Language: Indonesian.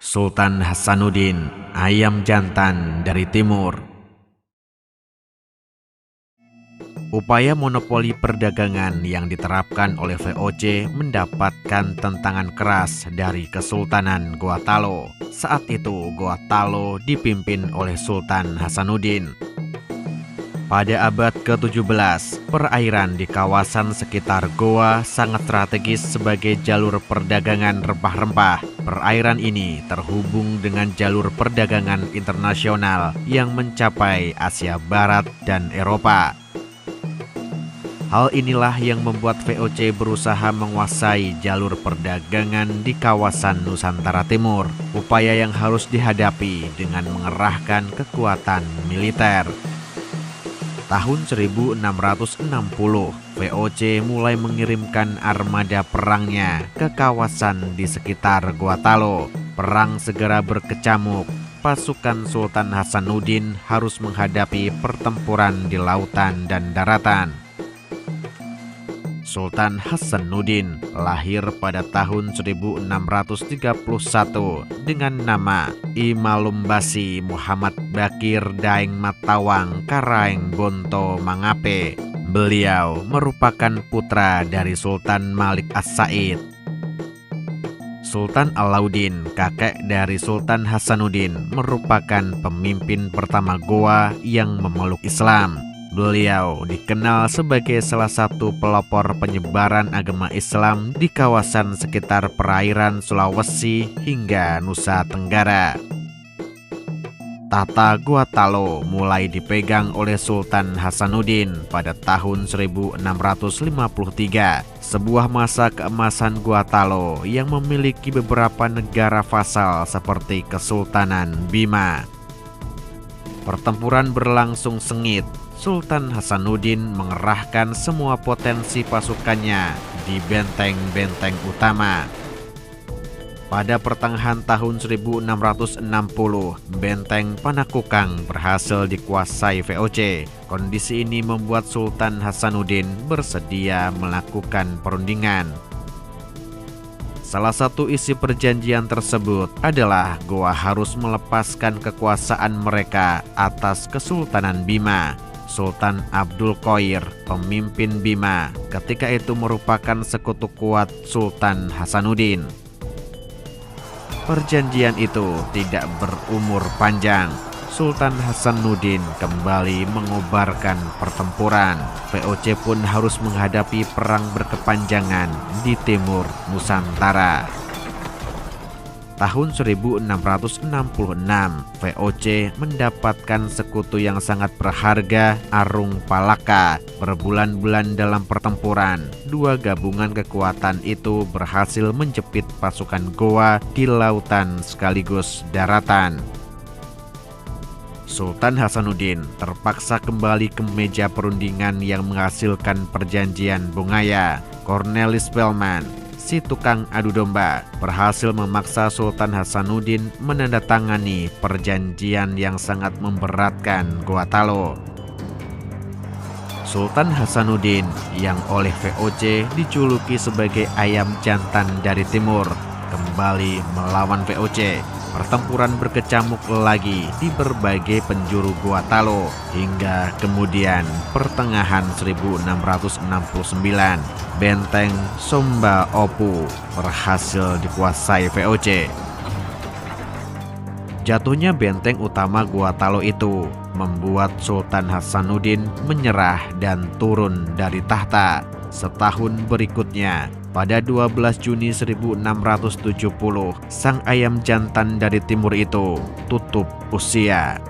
Sultan Hasanuddin, ayam jantan dari timur. Upaya monopoli perdagangan yang diterapkan oleh VOC mendapatkan tentangan keras dari Kesultanan Goa Talo. Saat itu Goa Talo dipimpin oleh Sultan Hasanuddin. Pada abad ke-17, perairan di kawasan sekitar Goa sangat strategis sebagai jalur perdagangan rempah-rempah. Perairan ini terhubung dengan jalur perdagangan internasional yang mencapai Asia Barat dan Eropa. Hal inilah yang membuat VOC berusaha menguasai jalur perdagangan di kawasan Nusantara Timur. Upaya yang harus dihadapi dengan mengerahkan kekuatan militer. Tahun 1660, VOC mulai mengirimkan armada perangnya ke kawasan di sekitar Goa Talo. Perang segera berkecamuk. Pasukan Sultan Hasanuddin harus menghadapi pertempuran di lautan dan daratan. Sultan Hasanuddin lahir pada tahun 1631 dengan nama Imalumbasi Muhammad Bakir Daeng Matawang Karaeng Bonto Mangape. Beliau merupakan putra dari Sultan Malik As-Said. Sultan Alauddin, kakek dari Sultan Hasanuddin, merupakan pemimpin pertama Goa yang memeluk Islam. Beliau dikenal sebagai salah satu pelopor penyebaran agama Islam di kawasan sekitar perairan Sulawesi hingga Nusa Tenggara. Tata Goa Talo mulai dipegang oleh Sultan Hasanuddin pada tahun 1653, sebuah masa keemasan Goa Talo yang memiliki beberapa negara vasal seperti Kesultanan Bima. Pertempuran berlangsung sengit. Sultan Hasanuddin mengerahkan semua potensi pasukannya di benteng-benteng utama. Pada pertengahan tahun 1660, benteng Panakukang berhasil dikuasai VOC. Kondisi ini membuat Sultan Hasanuddin bersedia melakukan perundingan. Salah satu isi perjanjian tersebut adalah Goa harus melepaskan kekuasaan mereka atas Kesultanan Bima. Sultan Abdul Qoir, pemimpin Bima, ketika itu merupakan sekutu kuat Sultan Hasanuddin. Perjanjian itu tidak berumur panjang. Sultan Hasanuddin kembali mengobarkan pertempuran. VOC pun harus menghadapi perang berkepanjangan di timur Nusantara. Tahun 1666, VOC mendapatkan sekutu yang sangat berharga, Arung Palaka. Berbulan-bulan dalam pertempuran, dua gabungan kekuatan itu berhasil menjepit pasukan Goa di lautan sekaligus daratan. Sultan Hasanuddin terpaksa kembali ke meja perundingan yang menghasilkan perjanjian Bongaya. Cornelis Spelman, si tukang adu domba, berhasil memaksa Sultan Hasanuddin menandatangani perjanjian yang sangat memberatkan Goa Talo. Sultan Hasanuddin yang oleh VOC dijuluki sebagai ayam jantan dari timur kembali melawan VOC. Pertempuran berkecamuk lagi di berbagai penjuru Goa Talo hingga kemudian pertengahan 1669 benteng Somba Opu berhasil dikuasai VOC. Jatuhnya benteng utama Goa Talo itu membuat Sultan Hasanuddin menyerah dan turun dari tahta. Setahun berikutnya, pada 12 Juni 1670, sang ayam jantan dari timur itu tutup usia.